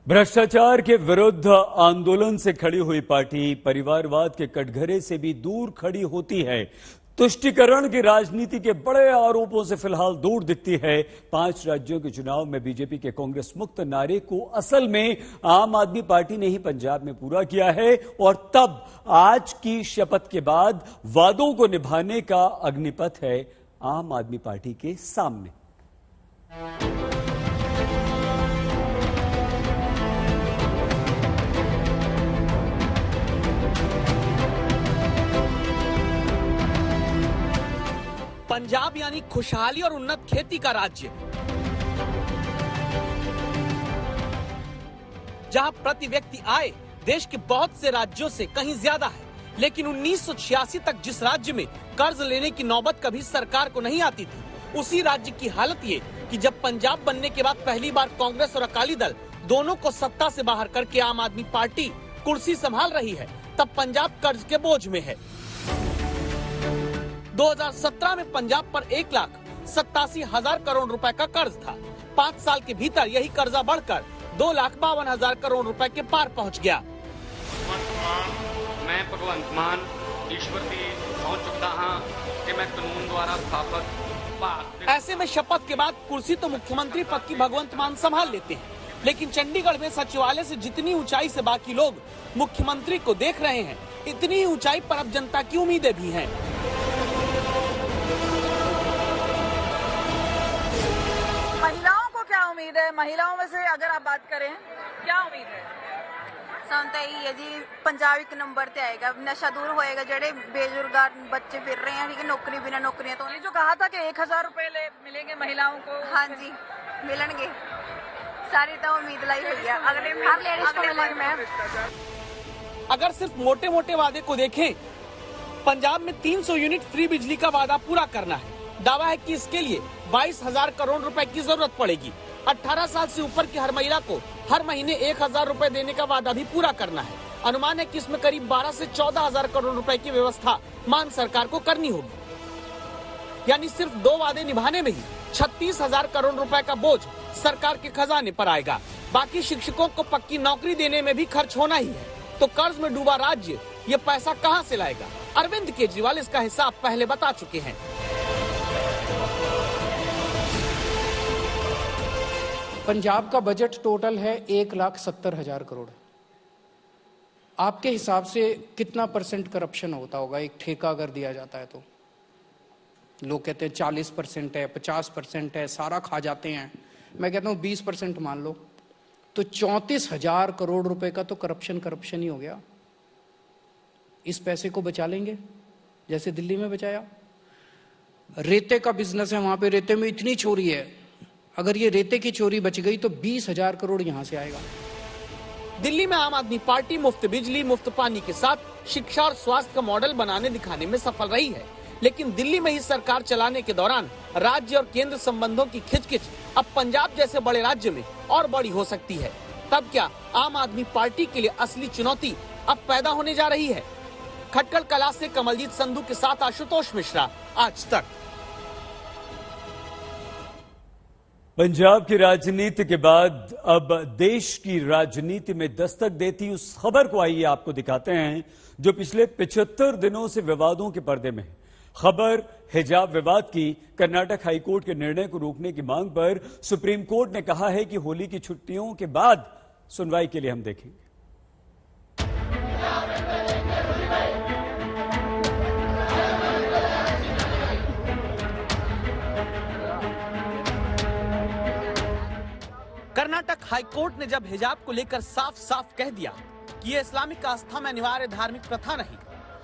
भ्रष्टाचार के विरुद्ध आंदोलन से खड़ी हुई पार्टी परिवारवाद के कटघरे से भी दूर खड़ी होती है। तुष्टीकरण की राजनीति के बड़े आरोपों से फिलहाल दूर दिखती है। 5 राज्यों के चुनाव में बीजेपी के कांग्रेस मुक्त नारे को असल में आम आदमी पार्टी ने ही पंजाब में पूरा किया है और तब आज की शपथ के बाद वादों को निभाने का अग्निपथ है आम आदमी पार्टी के सामने। पंजाब यानी खुशहाली और उन्नत खेती का राज्य, जहां प्रति व्यक्ति आय देश के बहुत से राज्यों से कहीं ज्यादा है, लेकिन 1986 तक जिस राज्य में कर्ज लेने की नौबत कभी सरकार को नहीं आती थी, उसी राज्य की हालत ये कि जब पंजाब बनने के बाद पहली बार कांग्रेस और अकाली दल दोनों को सत्ता से बाहर करके आम आदमी पार्टी कुर्सी संभाल रही है, तब पंजाब कर्ज के बोझ में है। 2017 में पंजाब पर 1,87,000 करोड़ रुपए का कर्ज था। 5 साल के भीतर यही कर्जा बढ़कर 2,52,000 करोड़ रुपए के पार पहुंच गया। मैं भगवंत मान ईश्वर की सौं चुकता हाँ कि मैं कानून द्वारा स्थापित। ऐसे में शपथ के बाद कुर्सी तो मुख्यमंत्री पद की भगवंत मान संभाल लेते हैं, लेकिन चंडीगढ़ में सचिवालय से जितनी ऊंचाई से बाकी लोग मुख्यमंत्री को देख रहे हैं, इतनी ही ऊंचाई पर अब जनता की उम्मीदें भी हैं। महिलाओं को क्या उम्मीद है? महिलाओं में से अगर आप बात करें, क्या उम्मीद है? ਸਾਨੂੰ ਤਾਂ ਇਹੀ ਹੈ ਜੀ, ਪੰਜਾਬ ਇੱਕ ਨੰबर ਤੇ ਆਏਗਾ, नशा दूर होएगा, ਜਿਹੜੇ बेरोजगार बच्चे फिर रहे हैं, ठीक है, नौकरी बिना नौकरियां तो ये जो कहा था कि 1,000 रुपए मिलेंगे महिलाओं को, हाँ जी मिलणगे, सारी तो उम्मीद लाई हुई है अगले लेडीज को मिलेंगे। अगर सिर्फ मोटे मोटे वादे को देखें, पंजाब में 300 यूनिट फ्री बिजली का वादा पूरा करना है। दावा है कि इसके लिए 22,000 करोड़ रुपए की जरूरत पड़ेगी। 18 साल से ऊपर की हर महिला को हर महीने 1,000 रुपए देने का वादा भी पूरा करना है। अनुमान है कि इसमें करीब 12 से 14,000 करोड़ रुपए की व्यवस्था मान सरकार को करनी होगी। यानी सिर्फ 2 वादे निभाने में ही 36,000 करोड़ रुपए का बोझ सरकार के खजाने पर आएगा। बाकी शिक्षकों को पक्की नौकरी देने में भी खर्च होना ही है, तो कर्ज में डूबा राज्य ये पैसा कहां से लाएगा? अरविंद केजरीवाल इसका हिसाब पहले बता चुके हैं। पंजाब का बजट टोटल है 1,70,000 करोड़। आपके हिसाब से कितना % करप्शन होता होगा? एक ठेका अगर दिया जाता है तो लोग कहते हैं 40% है, 50% है, सारा खा जाते हैं। मैं कहता हूँ 20% मान लो, तो 34,000 करोड़ रुपए का तो करप्शन ही हो गया। इस पैसे को बचा लेंगे जैसे दिल्ली में बचाया। रेते का बिजनेस है, वहां पे रेते में इतनी चोरी है, अगर ये रेते की चोरी बच गई तो 20,000 करोड़ यहां से आएगा। दिल्ली में आम आदमी पार्टी मुफ्त बिजली, मुफ्त पानी के साथ शिक्षा और स्वास्थ्य का मॉडल बनाने दिखाने में सफल रही है, लेकिन दिल्ली में ही सरकार चलाने के दौरान राज्य और केंद्र संबंधों की खिचखिच अब पंजाब जैसे बड़े राज्य में और बड़ी हो सकती है। तब क्या आम आदमी पार्टी के लिए असली चुनौती अब पैदा होने जा रही है? खटकड़ कला से कमलजीत संधू के साथ आशुतोष मिश्रा, आज तक। पंजाब की राजनीति के बाद अब देश की राजनीति में दस्तक देती उस खबर को आइए आपको दिखाते हैं जो पिछले 75 दिनों से विवादों के पर्दे में है। खबर हिजाब विवाद की। कर्नाटक हाईकोर्ट के निर्णय को रोकने की मांग पर सुप्रीम कोर्ट ने कहा है कि होली की छुट्टियों के बाद सुनवाई के लिए हम देखेंगे। कर्नाटक हाईकोर्ट ने जब हिजाब को लेकर साफ साफ कह दिया कि ये इस्लामिक आस्था में अनिवार्य धार्मिक प्रथा नहीं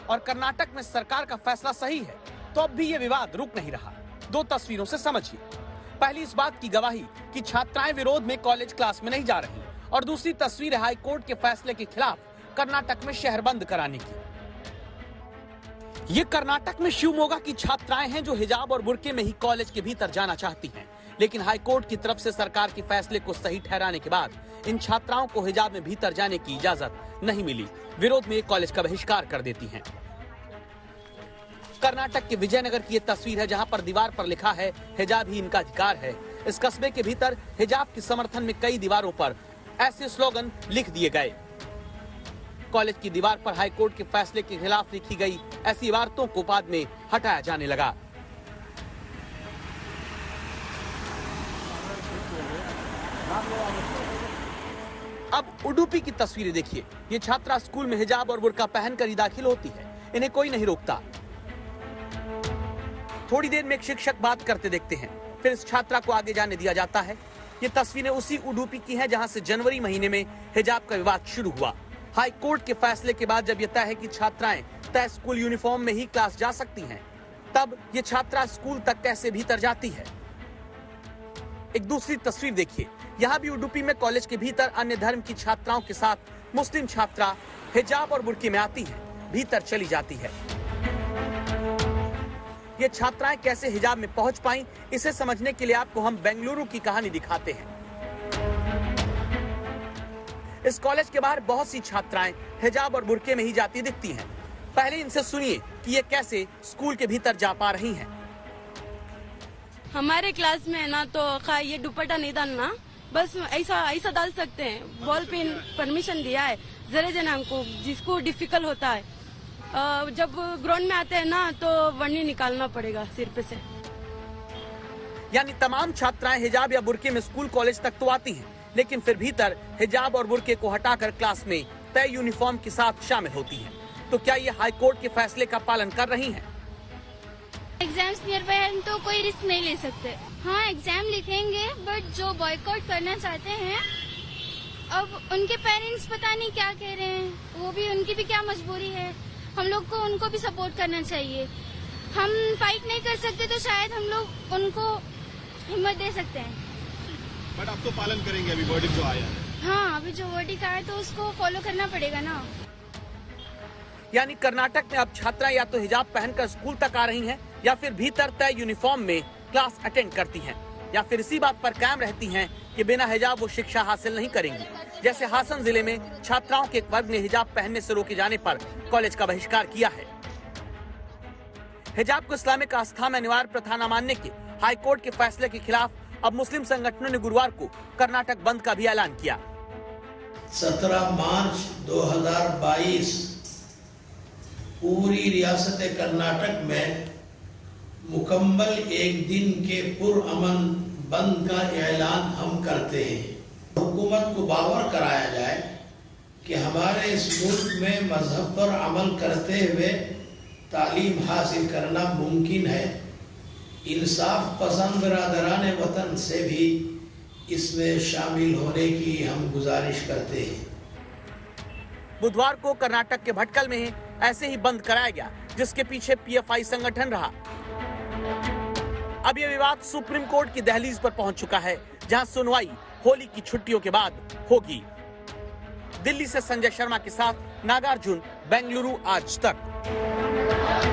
और कर्नाटक में सरकार का फैसला सही है, तो अब भी ये विवाद रुक नहीं रहा। 2 तस्वीरों से समझिए। पहली इस बात की गवाही कि छात्राएं विरोध में कॉलेज क्लास में नहीं जा रही, और दूसरी तस्वीर है हाईकोर्ट के फैसले के खिलाफ कर्नाटक में शहर बंद कराने की। ये कर्नाटक में शिवमोगा की छात्राएं हैं जो हिजाब और बुर्के में ही कॉलेज के भीतर जाना चाहती हैं, लेकिन हाईकोर्ट की तरफ से सरकार के फैसले को सही ठहराने के बाद इन छात्राओं को हिजाब में भीतर जाने की इजाजत नहीं मिली। विरोध में कॉलेज का बहिष्कार कर देती हैं। कर्नाटक के विजयनगर की ये तस्वीर है जहां पर दीवार पर लिखा है हिजाब ही इनका अधिकार है। इस कस्बे के भीतर हिजाब के समर्थन में कई दीवारों पर ऐसे स्लोगन लिख दिए गए। कॉलेज की दीवार पर हाई कोर्ट के फैसले के खिलाफ लिखी गई ऐसी इबारतों को बाद में हटाया जाने लगा। अब उडुपी की तस्वीरें देखिए। ये छात्रा स्कूल में हिजाब और बुर्का पहनकर ही दाखिल होती है, इन्हें कोई नहीं रोकता। थोड़ी देर में एक शिक्षक बात करते देखते हैं, फिर इस छात्रा को आगे जाने दिया जाता है। ये तस्वीरें उसी उडुपी की हैं जहां से जनवरी महीने में हिजाब का विवाद शुरू हुआ। हाई कोर्ट के फैसले के बाद जब यह तय है कि छात्राएं तय स्कूल यूनिफॉर्म में ही क्लास जा सकती हैं, तब ये छात्रा स्कूल तक कैसे भीतर जाती है। एक दूसरी तस्वीर देखिए। यहाँ भी उडुपी में कॉलेज के भीतर अन्य धर्म की छात्राओं के साथ मुस्लिम छात्रा हिजाब और बुर्के में आती है, भीतर चली जाती है। ये छात्राएं कैसे हिजाब में पहुंच पाईं, इसे समझने के लिए आपको हम बेंगलुरु की कहानी दिखाते हैं। इस कॉलेज के बाहर बहुत सी छात्राएं हिजाब और बुर्के में ही जाती दिखती हैं। पहले इनसे सुनिए कि ये कैसे स्कूल के भीतर जा पा रही हैं। हमारे क्लास में है ना, तो ये दुपट्टा नहीं डालना, बस ऐसा डाल सकते हैं। बॉल पेन परमिशन दिया है जरे जना को, जिसको डिफिकल्ट होता है। जब ग्राउंड में आते हैं ना, तो वरनी निकालना पड़ेगा सिर पे से। यानी तमाम छात्राएं हिजाब या बुर्के में स्कूल कॉलेज तक तो आती हैं, लेकिन फिर भीतर हिजाब और बुर्के को हटाकर क्लास में तय यूनिफॉर्म के साथ शामिल होती हैं। तो क्या ये हाई कोर्ट के फैसले का पालन कर रही हैं? एग्जाम्स नियर बाय हैं तो कोई रिस्क नहीं ले सकते। हाँ, एग्जाम लिखेंगे, बट जो बॉयकॉट करना चाहते हैं, अब उनके पेरेंट्स पता नहीं क्या कह रहे हैं, वो भी उनकी भी क्या मजबूरी है। हम लोग को उनको भी सपोर्ट करना चाहिए। हम फाइट नहीं कर सकते तो शायद हम लोग उनको हिम्मत दे सकते हैं। बट आप तो पालन करेंगे अभी वर्डिक्ट जो आया है। हाँ, अभी जो वर्डिक्ट आया तो उसको फॉलो करना पड़ेगा ना। यानी कर्नाटक में अब छात्राएं या तो हिजाब पहनकर स्कूल तक आ रही हैं, या फिर भीतर तय यूनिफॉर्म में क्लास अटेंड करती हैं, या फिर इसी बात पर कायम रहती हैं कि बिना हिजाब वो शिक्षा हासिल नहीं करेंगी। जैसे हासन जिले में छात्राओं के एक वर्ग ने हिजाब पहनने से रोके जाने पर कॉलेज का बहिष्कार किया है। हिजाब को इस्लामिक आस्था में अनिवार्य प्रथा न मानने के हाई कोर्ट के फैसले के खिलाफ अब मुस्लिम संगठनों ने गुरुवार को कर्नाटक बंद का भी ऐलान किया। 17 मार्च 2022 पूरी रियासत कर्नाटक में मुकम्मल एक दिन के पुरअमन बंद का ऐलान हम करते हैं। हुकूमत को बावर कराया जाए कि हमारे इस मुल्क में मजहब पर अमल करते हुए तालीम हासिल करना मुमकिन है। इंसाफ पसंद बिरादरान वतन से भी इसमें शामिल होने की हम गुजारिश करते हैं। बुधवार को कर्नाटक के भटकल में ऐसे ही बंद कराया गया, जिसके पीछे पीएफआई संगठन रहा। अब यह विवाद सुप्रीम कोर्ट की दहलीज पर पहुंच चुका है, जहां सुनवाई होली की छुट्टियों के बाद होगी। दिल्ली से संजय शर्मा के साथ नागार्जुन, बेंगलुरु आज तक।